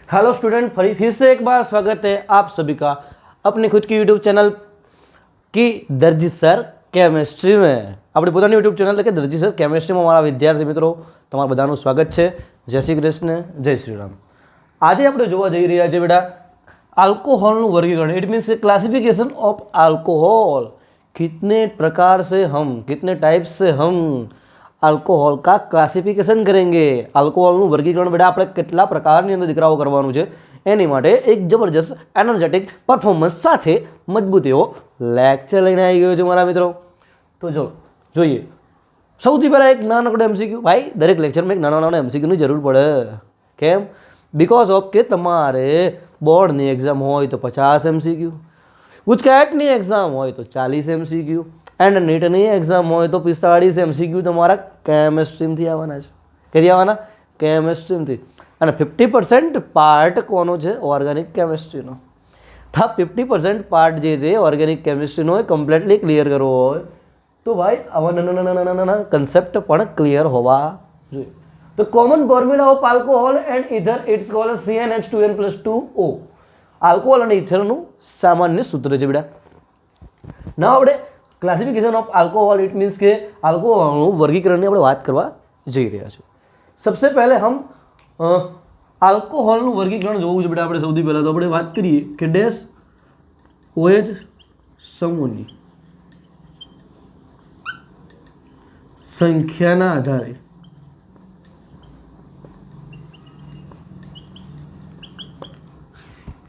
Hello student, फिर से एक बार स्वागत है आप सभी का अपनी खुद की यूट्यूब चैनल की दर्जी सर केमिस्ट्री में। अपनी પોતાની यूट्यूब चैनल કે દરજી સર કેમેસ્ટ્રીમાં મારા વિદ્યાર્થી મિત્રો તમારા બધાનું સ્વાગત છે। જય શ્રી કૃષ્ણ, જય શ્રી રામ। આજે આપણે જોવા જઈ રહ્યા છે બેટા આલ્કોહોલનું વર્ગીકરણ। It means classification of alcohol. कितने प्रकार से हम, कितने टाइप से हम अल्कोहल का क्लासिफिकेशन करेंगे। अल्कोहलનું વર્ગીકરણ બેટા આપણે કેટલા પ્રકારની અંદર દીકરાઓ કરવાનું છે એની માટે એક જબરજસ્ત એનર્જેટિક પરફોર્મન્સ સાથે મજબૂત એવો લેક્ચર લઈને આવી ગયો છે મારા મિત્રો। તો જો જોઈએ સૌથી પહેલાં એક નાનકડો એમસીક્યુ। ભાઈ દરેક લેક્ચરમાં એક નાના નાના એમસીક્યુની જરૂર પડે। કેમ? बिकॉज ऑफ के તમારે બોર્ડની એક્ઝામ હોય તો 50 એમસીક્યુ, ગુજકેટની એક્ઝામ હોય તો 40 એમસીક્યુ એન્ડ નીટની એક્ઝામ હોય તો 45 એમસીક્યુ તમારા કેમેસ્ટ્રીમાંથી આવવાના છે। ક્યાંથી આવવાના? કેમેસ્ટ્રીમાંથી। અને 50% પાર્ટ કોનો છે? ઓર્ગેનિક કેમિસ્ટ્રીનો। તો 50% પાર્ટ જે છે ઓર્ગેનિક કેમિસ્ટ્રીનો એ કમ્પ્લીટલી ક્લિયર કરવો હોય તો ભાઈ આવા નાના કન્સેપ્ટ પણ ક્લિયર હોવા જોઈએ। The common formula of alcohol and ether, it's called as CnH2n+2O। alcohol અને etherનું સામાન્ય સૂત્ર છે બેટા। now આપણે classification of alcohol, it means કે આલ્કોહોલનું વર્ગીકરણની આપણે વાત કરવા જઈ રહ્યા છીએ। सबसे पहले हम આલ્કોહોલનું વર્ગીકરણ જોવું છે બેટા। આપણે સૌથી પહેલાં તો આપણે વાત કરીએ કે ડેશ OH સમૂહની સંખ્યાના આધારે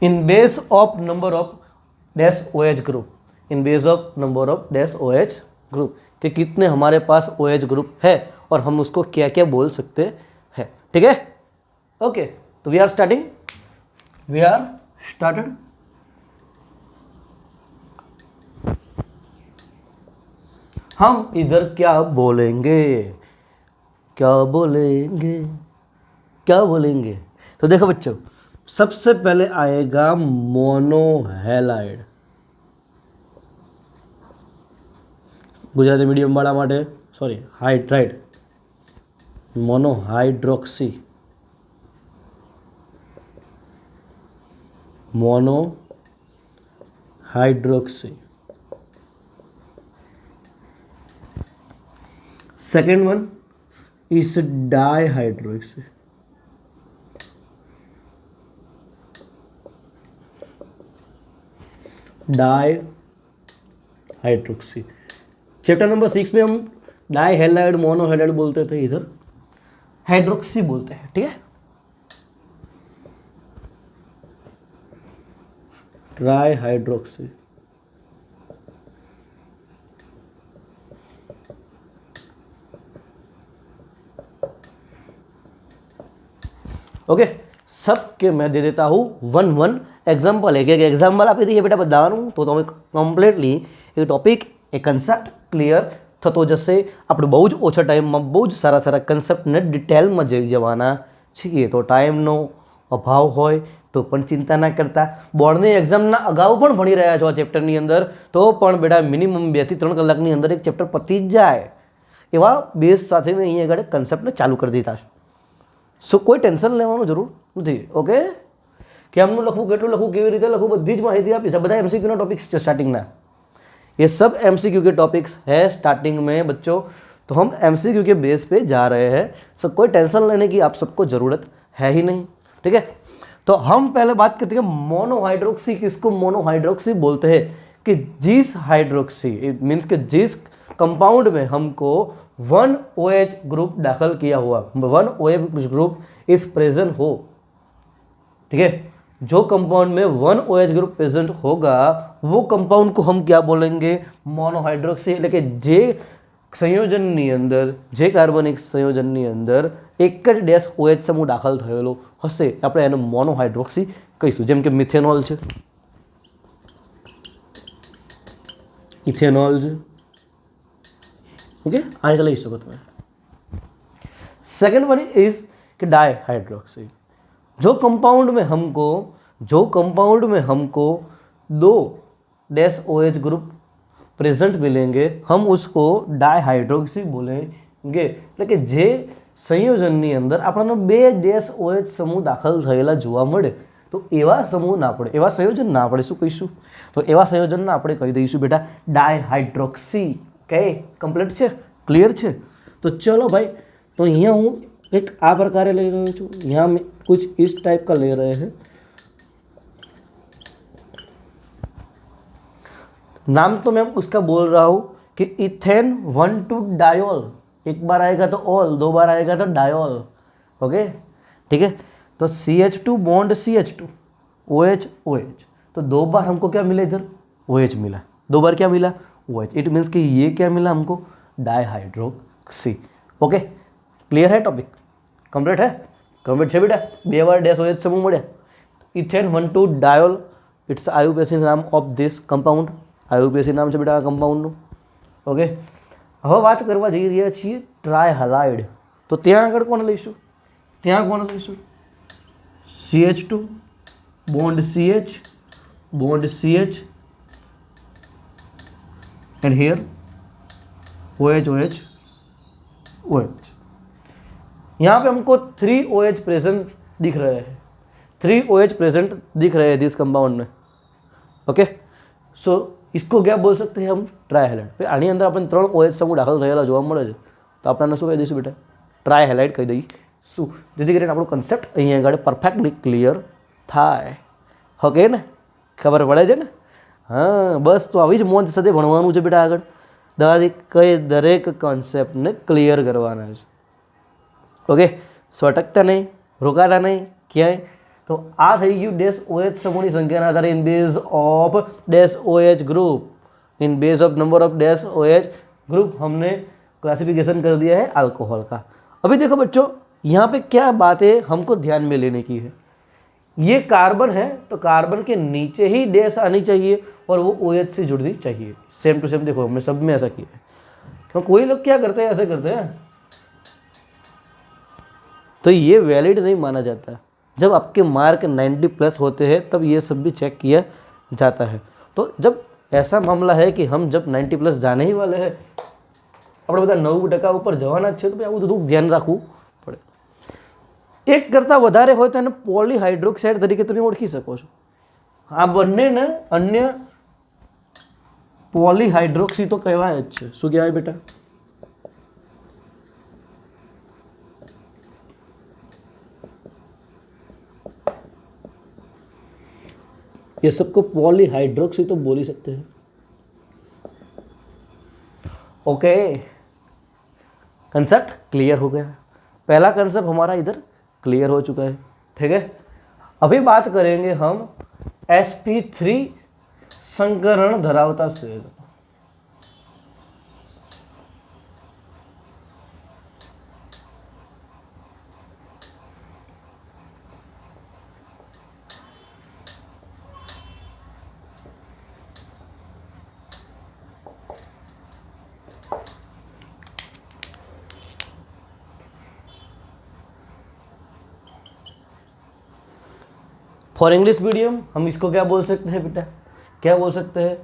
in base of number of dash OH group, in base of number of dash OH group, कि कितने हमारे पास OH ग्रुप है और हम उसको क्या क्या बोल सकते हैं। ठीक है, ओके। तो वी आर स्टार्टेड। हम इधर क्या बोलेंगे, क्या बोलेंगे, क्या बोलेंगे? तो देखो बच्चों, सबसे पहले आएगा मोनोहेलाइड। गुजराती मीडियम वाला माटे sorry hydride, monohydroxy, monohydroxy. Second one is dihydroxy, dihydroxy. Chapter number 6 में हम डाइहेलाइड, मोनोहेलाइड बोलते थे, इधर हाइड्रोक्सी बोलते हैं। ठीक है, ट्राइहाइड्रोक्सी। ओके, सबके मैं दे देता हूँ वन एग्जाम्पल। एक एग्जाम्पल आपी दीजिए बेटा बताવાનું તો તમે કમ્પ્લીટલી એ ટોપિક એ કન્સેપ્ટ ક્લિયર થતો જશે। આપણે બહુ જ ઓછા ટાઈમમાં બહુ જ સારા કન્સેપ્ટને ડિટેલમાં જઈ જવાના છીએ। તો ટાઈમનો અભાવ હોય તો પણ ચિંતા ના કરતા। બોર્ડની એક્ઝામના અગાઉ પણ ભણી રહ્યા છો આ ચેપ્ટરની અંદર તો પણ બેટા મિનિમમ 2 થી 3 કલાકની અંદર એક ચેપ્ટર પતી જ જાય એવા બેઝ સાથે મેં અહીંયા આગળ કન્સેપ્ટને ચાલુ કરી દીધા છે। સો કોઈ ટેન્શન લેવાનું જરૂર નથી। ઓકે, કેમનું લખવું, કેટલું લખવું, કેવી રીતે લખવું, બધી જ માહિતી આપીશ। બધા एमसीक्यू ना टॉपिक्स स्टार्टिंग ना, ये सब एमसीक्यू के टॉपिक्स है स्टार्टिंग में बच्चों। तो हम एमसीक्यू के बेस पे जा रहे हैं। सब कोई टेंशन लेने की आप सबको ज़रूरत है ही नहीं। ठीक है, तो हम पहले बात करते हैं मोनोहाइड्रोक्सी। किसको मोनोहाइड्रोक्सी बोलते हैं? कि जिस हाइड्रोक्सी, इट मीन्स कि जिस कंपाउंड में हमको 1 OH ग्रुप दाखिल किया हुआ, 1 OH ग्रुप इज प्रेजेंट हो। ठीक है, जो कंपाउंड में 1 OH ग्रुप प्रेजेंट होगा वो कंपाउंड को हम क्या बोलेंगे? मोनोहाइड्रोक्सी। એટલે કે જે સંયોજનની અંદર, જે કાર્બનિક સંયોજનની અંદર એક જ ડેશ OH સમૂહ દાખલ થયેલો હશે આપણે એને મોનોહાઇડ્રોક્સી કહીશું। જેમ કે મિથેનોલ છે, ઇથેનોલ છે। ओके, આ રીતે લઈ શકો તમે। सेकेंड वन इज कि डाइहाइड्रोक्सी। जो कंपाउंड में हमको 2 डैश OH ग्रुप प्रेजेंट मिलेंगे हम उसको डाइहाइड्रोक्सी बोलेंगे। એટલે કે જે સંયોજનની અંદર આપણને 2 ડેશ OH સમૂહ દાખલ થયેલા જોવા મળે તો એવા સમૂહ ના પડે, એવા સંયોજન ના પડે, શું કહીશું? તો એવા સંયોજનને આપણે કહી દઈશું બેટા ડાયહાઇડ્રોક્સી. કે કમ્પ્લીટ છે, ક્લિયર છે? તો ચલો ભાઈ, तो यहाँ हूँ एक आ प्रकार ले रहे हूँ, यहाँ में कुछ इस टाइप का ले रहे हैं. नाम तो मैं उसका बोल रहा हूँ कि इथेन 1,2 डायोल. एक बार आएगा तो ऑल, 2 बार आएगा तो डायोल. ओके, ठीक है. तो CH2 bond CH2 OH OH. तो 2 बार हमको क्या मिला इधर? OH मिला. 2 बार क्या मिला? OH. इट मीन्स कि ये क्या मिला हमको? डायहाइड्रोक्सी. ओके, क्लियर है? टॉपिक कंप्लीट है? कंप्लीट है बेटा. 2 વાર ડેશ OH સમૂહ મળ્યા. Ethane 1,2 diol. ઇટ્સ IUPAC નામ ઓફ ધીસ કમ્પાઉન્ડ. IUPAC નામ છે બેટા આ કમ્પાઉન્ડનું. ઓકે, હવે વાત કરવા જઈ રહ્યા છીએ ટ્રાયહાલાઇડ. તો ત્યાં આગળ કોને લઈશું? ત્યાં કોને લઈશું? CH2 bond CH bond CH and here OH OH OH. यहाँ पे हमको 3 OH प्रेजेंट दिख रहे हैं, 3 OH प्रेजेंट दिख रहे हैं दिस कंपाउंड में. ओके, सो इसको क्या बोल सकते हैं हम? ट्रायहेलाइड. आनी अंदर अपन 3 OH समूह दाखल થયેલા જોવા મળે છે તો આપણે શું કહી દઈશું બેટા? ટ્રાયહેલાઇડ કહી દઈશું, જેથી કરીને આપણો કન્સેપ્ટ અહીંયા આગળ પરફેક્ટલી ક્લિયર થાય. ઓકે ને, ખબર પડે છે ને? હા, બસ તો આવી જ મોજ સાથે ભણવાનું છે બેટા. આગળ દરેક કોન્સેપ્ટને ક્લિયર કરવાના છે. ઓકે, સ્વટકતા નહીં, રોકાતા નહીં ક્યાંય. તો આ થઈ ગયું ડેશ OH સમૂહની સંખ્યાના આધારે in base of dash OH group. In base of number of dash OH group हमने क्लासिफिकेशन कर दिया है अल्कोहल का. अभी देखो बच्चों, यहाँ पे क्या बातें हमको ध्यान में लेने की है. ये कार्बन है तो कार्बन के नीचे ही डैश आनी चाहिए और वो OH से जुड़नी चाहिए. सेम टू सेम देखो हमने सब में ऐसा किया है. तो कोई लोग क्या करते हैं, ऐसे करते हैं, तो ये वैलिड नहीं माना जाता. जब आपके मार्क 90+ होते हैं तब ये सब भी चेक किया जाता है. तो जब ऐसा मामला है कि हम जब 90+ जाने ही वाले हैं, આપણે બધા 90% ઉપર જવાના જ છે, તો આવું બધું ધ્યાન રાખવું પડે. એક કરતાં વધારે હોય તો એને પોલીહાઇડ્રોક્સાઇડ તરીકે તમે ઓળખી શકો છો. આ બંનેને અન્ય પોલીહાઇડ્રોક્સી તો કહેવાય જ છે. શું કહેવાય બેટા? ये सबको पॉलीहाइड्रोक्सी तो बोल ही सकते हैं. ओके, कंसेप्ट क्लियर हो गया. पहला कंसेप्ट हमारा इधर क्लियर हो चुका है. ठीक है, अभी बात करेंगे हम sp3 संकरण धरावता से. फॉर इंग्लिश मीडियम हम इसको क्या बोल सकते हैं बेटा? क्या बोल सकते हैं?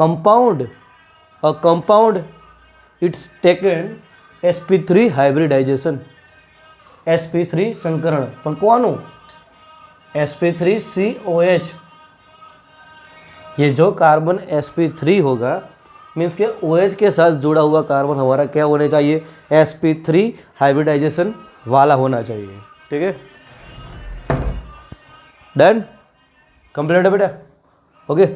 Compound. Compound it's taken sp3 hybridisation. sp3 संकरण પણ કોનું? sp3COH. ये जो कार्बन sp3 होगा मीन्स के OH के साथ जुड़ा हुआ कार्बन हमारा क्या होना चाहिए? sp3 हाइब्रिडाइजेशन वाला होना चाहिए. ठीक है, डन, कंप्लीट है बेटा. ओके,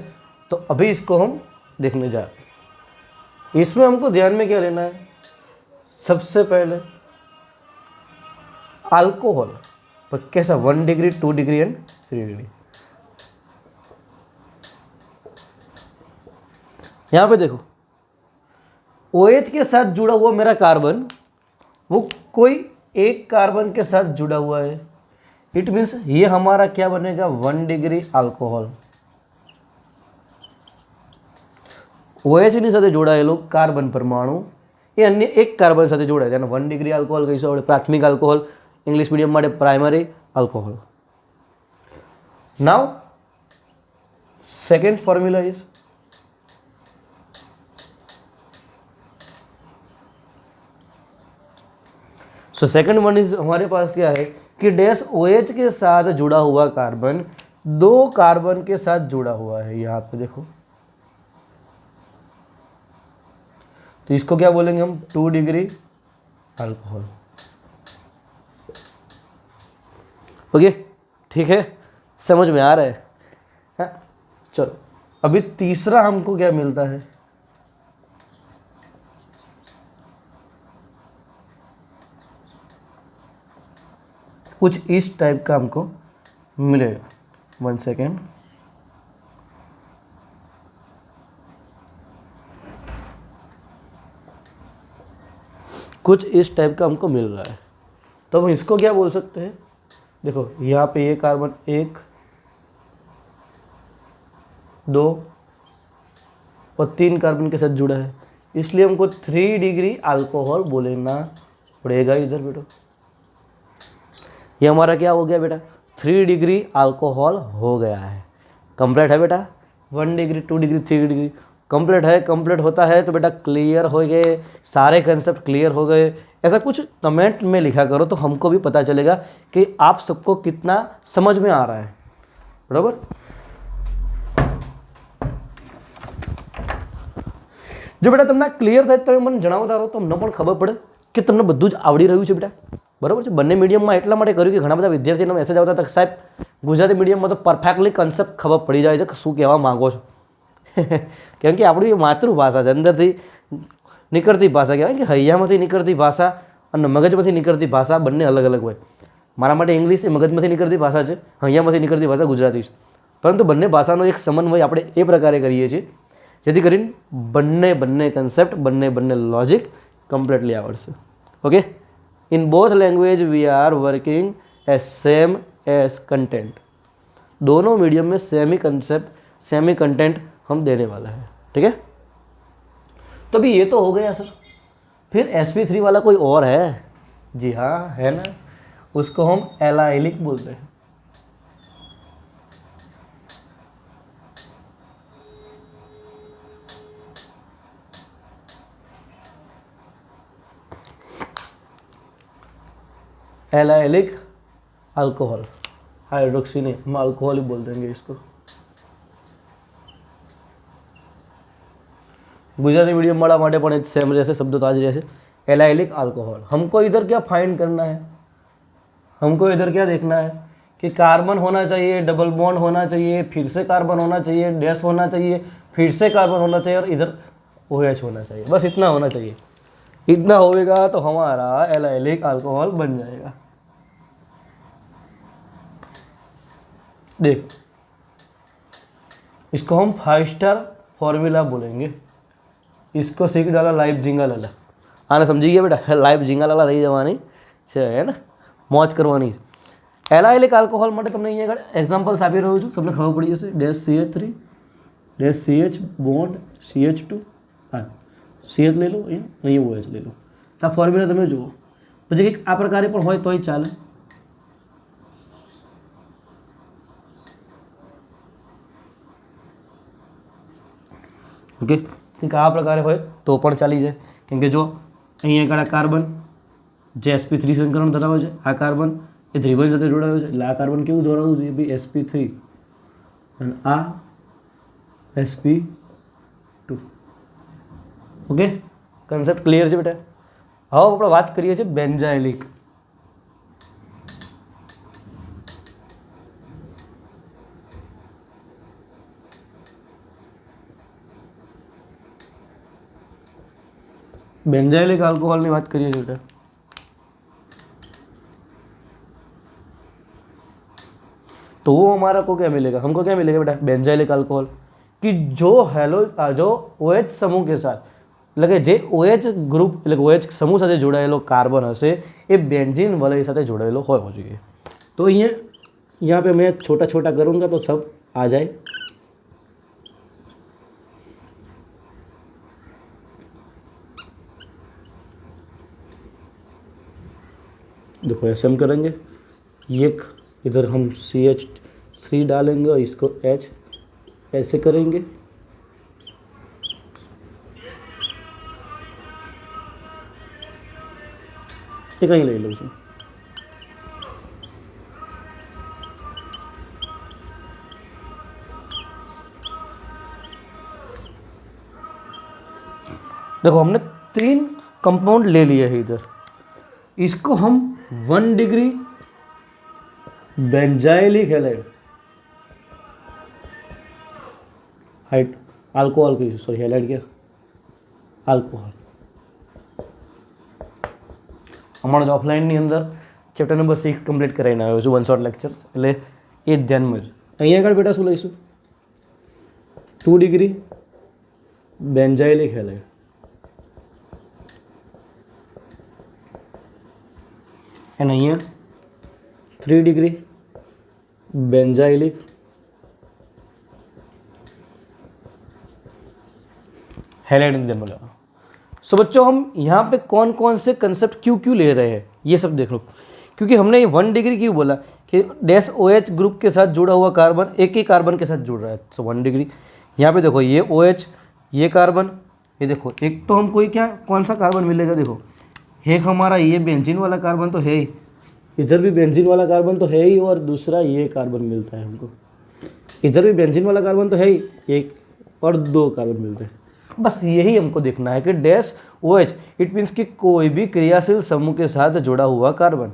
तो अभी इसको हम देखने जा रहे हैं. इसमें हमको ध्यान में क्या लेना है? सबसे पहले अल्कोहल पर कैसा 1 डिग्री 2 डिग्री एंड 3 डिग्री. यहां पे देखो OH के साथ जुड़ा हुआ मेरा कार्बन वो कोई एक कार्बन के साथ जुड़ा हुआ है. इट मीन्स ये हमारा क्या बनेगा? 1 डिग्री अल्कोहल. OH ની સાથે જોડાયેલો કાર્બન પરમાણુ એ અન્ય એક કાર્બન સાથે જોડાય તેને 1 ડિગ્રી આલ્કોહોલ કહીશું આપણે. પ્રાથમિક આલ્કોહોલ, ઇંગ્લિશ મીડિયમ માટે primary alcohol. Now second formula is so second one is हमारे पास क्या है कि डैश OH के साथ जुड़ा हुआ कार्बन 2 कार्बन के साथ जुड़ा हुआ है। यहाँ पे देखो, तो इसको क्या बोलेंगे हम, 2 डिग्री अल्कोहल। ओके, ठीक है, समझ में आ रहा है? हाँ? चलो अभी तीसरा हमको क्या मिलता है, कुछ इस टाइप का हमको मिलेगा। 1 सेकेंड, कुछ इस टाइप का हमको मिल रहा है। तो हम इसको क्या बोल सकते हैं, देखो यहाँ पे ये कार्बन 1 2 और 3 कार्बन के साथ जुड़ा है, इसलिए हमको 3 डिग्री अल्कोहल बोलना पड़ेगा इधर बेटो। ये हमारा क्या हो गया बेटा, 3 डिग्री अल्कोहल हो गया है। कंप्लीट है बेटा, 1 डिग्री 2 डिग्री 3 डिग्री कंप्लीट है। कंप्लीट होता है तो बेटा क्लियर हो गए, सारे कंसेप्ट क्लियर हो गए। ऐसा कुछ कमेंट में लिखा करो तो हमको भी पता चलेगा कि आप सबको कितना समझ में आ रहा है, बराबर। જો બેટા તમને ક્લિયર થાય તો મને જણાવતા રહો, તો અમને પણ ખબર પડે કે તમને બધું જ આવડી રહ્યું છે બેટા, બરાબર છે। બંને મીડિયમમાં એટલા માટે કર્યું કે ઘણા બધા વિદ્યાર્થીઓને મેસેજ આવતા હતા કે સાહેબ ગુજરાતી મીડિયમમાં તો પરફેક્ટલી કન્સેપ્ટ ખબર પડી જાય છે કે શું કહેવા માંગો છો। કેમ કે આપણી માતૃભાષા છે, અંદરથી નીકળતી ભાષા કહેવાય કે હૈયામાંથી નીકળતી ભાષા અને મગજમાંથી નીકળતી ભાષા બંને અલગ અલગ હોય। મારા માટે ઇંગ્લિશ એ મગજમાંથી નીકળતી ભાષા છે, હૈયામાંથી નીકળતી ભાષા ગુજરાતી છે, પરંતુ બંને ભાષાનો એક સમન્વય આપણે એ પ્રકારે કરીએ છીએ જેથી કરીને બંને કન્સેપ્ટ બંને લોજિક કમ્પ્લીટલી આવડશે। Okay, in both language we are working as same as content. दोनों मीडियम में सेम ही कंसेप्ट सेम ही कंटेंट हम देने वाला है, ठीक है। तो अभी ये तो हो गया सर। फिर sp3 वाला कोई और है? जी हाँ है ना, उसको हम एलाइलिक बोलते हैं। एलाइलिक अल्कोहल, हाइड्रोक्सी नहीं, हम अल्कोहल ही बोल देंगे इसको। गुजराती मीडियम वाला माटे पण सेम रहશે, शब्द तो आज रहશે। एलाइलिक अल्कोहल, हमको इधर क्या फाइंड करना है, हमको इधर क्या देखना है कि कार्बन होना चाहिए, डबल बॉन्ड होना चाहिए, फिर से कार्बन होना चाहिए, डैश होना चाहिए, फिर से कार्बन होना चाहिए और इधर OH होना चाहिए। बस इतना होना चाहिए। इतना होगा तो हमारा एलाइलिक अल्कोहल बन जाएगा। देख, इसको हम 5 स्टार फॉर्मूला बोलेंगे। इसको सीख डाला लाइव झींगा लाला, आने समझी गया बेटा, लाइव झींगा लाला रही जवानी है ना, मौज करवानी। एलाइलिक अल्कोहल માટે તમને અહીંયા આગળ એક્ઝામ્પલ્સ આપી રહ્યો છું, તમને ખબર પડી જશે। Dash CH3 dash CH bond CH2 હા CH લઈ લો, અહીંયા OH લઈ લો। તો આ ફોર્મ્યુલા તમે જુઓ, પછી કંઈક આ પ્રકારે પણ હોય તોય ચાલે। ओके, કંઈક આ પ્રકારે હોય તો પણ ચાલી જાય, કેમ કે જો અહીંયા આગળ આ કાર્બન જે sp3 સંકરણ ધરાવે છે, આ કાર્બન એ ત્રિભુજ સાથે જોડાયો છે, એટલે આ કાર્બન કેવું જોડાવવું જોઈએ ભાઈ, sp3 અને આ sp2। ઓકે, કન્સેપ્ટ ક્લિયર છે બેટા। હવે આપણે વાત કરીએ છીએ બેન્ઝાઇલિક। बेंजाइलिक अल्कोहल की बात करिए बेटा, तो वो हमारा को क्या मिलेगा, हमको क्या मिलेगा बेटा, बेंजाइलिक अल्कोहल कि जो OH समूह के साथ એટલે જે OH ગ્રુપ એટલે OH સમૂહ સાથે જોડાયેલો કાર્બન હશે એ બેન્ઝીન વલય સાથે જોડાયેલો હોવો જોઈએ। તો यहाँ पे मैं छोटा छोटा करूँगा तो सब आ जाए। देखो ऐसे हम करेंगे, एक इधर हम CH3 डालेंगे और इसको H ऐसे करेंगे, ये कहीं ले लो इसमें। देखो हमने 3 कंपाउंड ले लिए है इधर, इसको हम 1 degree benzylic halide height alcohol की सॉरी हैलाइड क्या अल्कोहल અમારો ઓફલાઈનની અંદર ચેપ્ટર નંબર 6 કમ્પ્લીટ કરાવીને આવ્યો છું 1 શોર્ટ લેક્ચર્સ, એટલે એ ધ્યાનમાં જ. અહીંયા આગળ બેટા શું લઈશું? 2 ડિગ્રી બેન્ઝાઇલિક હેલાઇડ અને અહીંયા 3 डिग्री बेंजाइलिक हैलाइड जन्म लेगा. सो बच्चों हम यहाँ पे कौन कौन से कंसेप्ट क्यों क्यों ले रहे हैं ये सब देख लो, क्योंकि हमने ये 1 डिग्री क्यों बोला कि डैश OH ग्रुप के साथ जुड़ा हुआ कार्बन एक ही कार्बन के साथ जुड़ रहा है. सो 1 डिग्री यहाँ पे देखो ये OH ये कार्बन, ये देखो एक तो हमको ये क्या कौन सा कार्बन मिलेगा, देखो एक हमारा ये बेंजीन वाला कार्बन तो है ही, इधर भी बेंजीन वाला कार्बन तो है ही, और दूसरा ये कार्बन मिलता है हमको, इधर भी बेंजीन वाला कार्बन तो है ही, एक और 2 कार्बन मिलते हैं. बस यही हमको देखना है कि डैश OH इट मीन्स कि कोई भी क्रियाशील समूह के साथ जुड़ा हुआ कार्बन.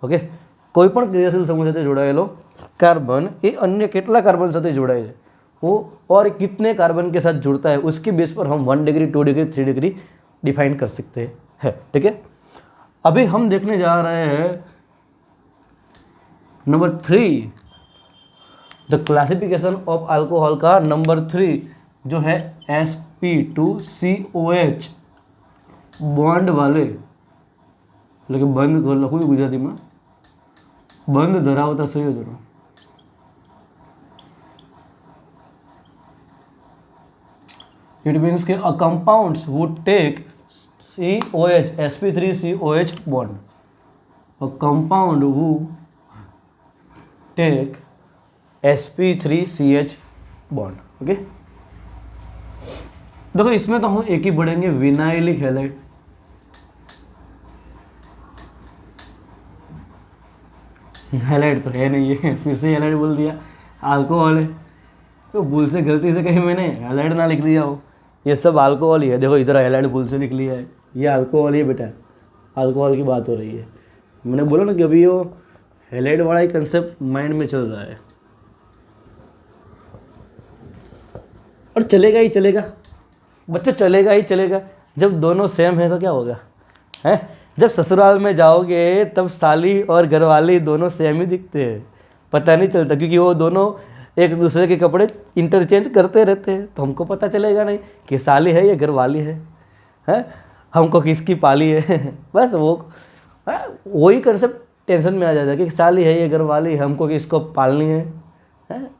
ओके, कोई पण क्रियाशील समूह साथ जोड़ाયેલો कार्बन ये अन्य કેટલા कार्बन साथ जोड़ाય है वो और कितने कार्बन के साथ जुड़ता है उसके बेस पर हम 1 डिग्री 2 डिग्री 3 डिग्री डिफाइन कर सकते हैं. ठीक है, अभी हम देखने जा रहे हैं number 3 the classification of alcohol का नंबर 3 जो है sp2COH बॉन्ड वाले એટલે કે બંધ લખું ગુજરાતીમાં બંધ ધરાવતા સંયોજનો. It means कि a compounds would take COH sp3COH bond, a compound who take sp3CH bond. Okay, देखो इसमें तो हम एक ही पढ़ेंगे विनाइलिक हैलाइड. हैलाइड तो है नहीं है, फिर से हैलाइड बोल दिया, अल्कोहल है तो भूल से गलती से कहीं मैंने हैलाइड ना लिख दिया हो, ये सब अल्कोहल ही है. देखो इधर हैलाइड भूल से लिख लिया है, ये अल्कोहल ही है बेटा, अल्कोहल की बात हो रही है. मैंने बोला ना कि अभी वो हैलाइड वाला ही कंसेप्ट माइंड में चल रहा है और चलेगा ही चलेगा बच्चों, चलेगा ही चलेगा. जब दोनों सेम है तो क्या होगा है, जब ससुराल में जाओगे तब साली और घरवाली दोनों सेम ही दिखते हैं, पता नहीं चलता क्योंकि वो दोनों एक दूसरे के कपड़े इंटरचेंज करते रहते हैं, तो हमको पता चलेगा नहीं कि साली है या घरवाली है हमको किसकी पाली है. बस वो वही कंसेप्ट टेंशन में आ जाता है कि साली है या घरवाली है, हमको किसको पालनी है,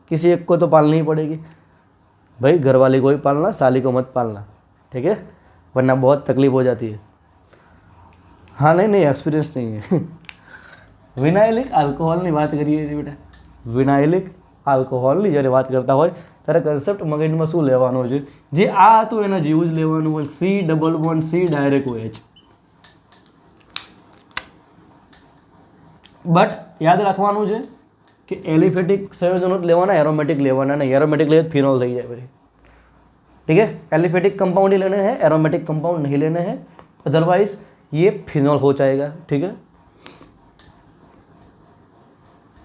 किसी एक को तो पालनी ही पड़ेगी भाई, घरवाली को ही पालना, साली को मत पालना. ठीक है, वरना बहुत तकलीफ हो जाती है. हाँ नहीं एक्सपीरियंस नहीं है. વિનાઇલિક આલ્કોહોલની વાત કરીએ છીએ બેટા, વિનાઇલિક આલ્કોહોલની જ્યારે વાત કરતા હોય ત્યારે કન્સેપ્ટ મગજમાં શું લેવાનો છે, જે આ હતું એના જેવું જ લેવાનું હોય. C double bond C direct OH. But યાદ રાખવાનું છે कि एलिफेटिक संयोजनों लेवाना, एरोमेटिक लेवाना नहीं, एरोमेटिक ले फिनॉल थी जाए भाई. ठीक है, एलिफेटिक कंपाउंड ही लेने हैं, एरोमेटिक कंपाउंड नहीं लेने हैं, अदरवाइज ये फिनॉल हो जाएगा. ठीक है,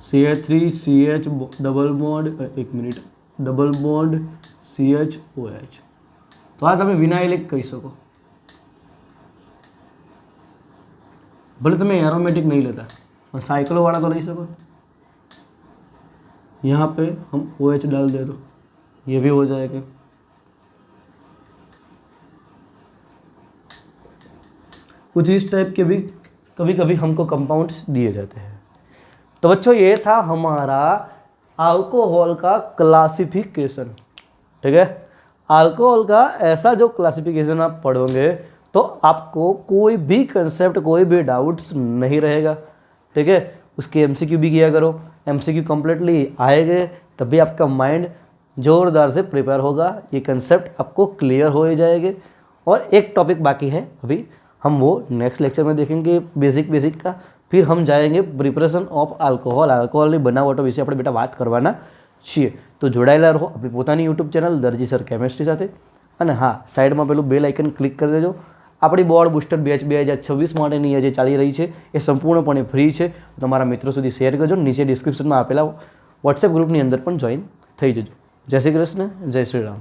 CH3CH डबल बॉन्ड, एक मिनट, डबल बॉन्ड CHOH, तो आ तमे विनाइलिक कही सको, भले तमे एरोमेटिक नहीं लेता, साइक्लो वाला तो लई सको. यहाँ पे हम OH डाल दे तो ये भी हो जाएगा. कुछ इस टाइप के भी कभी कभी हमको कंपाउंड्स दिए जाते हैं. तो बच्चों ये था हमारा अल्कोहल का क्लासिफिकेशन. ठीक है, अल्कोहल का ऐसा जो क्लासिफिकेशन आप पढ़ोगे तो आपको कोई भी कंसेप्ट कोई भी डाउट्स नहीं रहेगा. ठीक है, उसके MCQ भी किया करो, MCQ कम्प्लीटली आएंगे तभी आपका माइंड ज़ोरदार से प्रिपेयर होगा, ये कंसेप्ट आपको क्लियर हो ही जाएंगे. और एक टॉपिक बाकी है, अभी हम वो नेक्स्ट लेक्चर में देखेंगे बेसिक का. फिर हम जाएंगे પ્રિપરેશન ઓફ આલ્કોહોલની બનાવટો વિશે આપણે બેટા વાત કરવાના છીએ. તો જોડાયેલા રહો આપણી પોતાની યુટ્યુબ ચેનલ દરજી સર કેમેસ્ટ્રી સાથે. અને હા, સાઈડમાં પેલું બેલ આઇકન ક્લિક કરી દેજો. આપણી બોર્ડ બુસ્ટર બેચ 2026 માટેની જે ચાલી રહી છે એ સંપૂર્ણપણે ફ્રી છે. તમારા મિત્રો સુધી શેર કરજો. નીચે ડિસ્ક્રિપ્શનમાં આપેલા વોટ્સએપ ગ્રુપની અંદર પણ જોઈન થઈ જજો. જય શ્રી કૃષ્ણ, જય શ્રી રામ.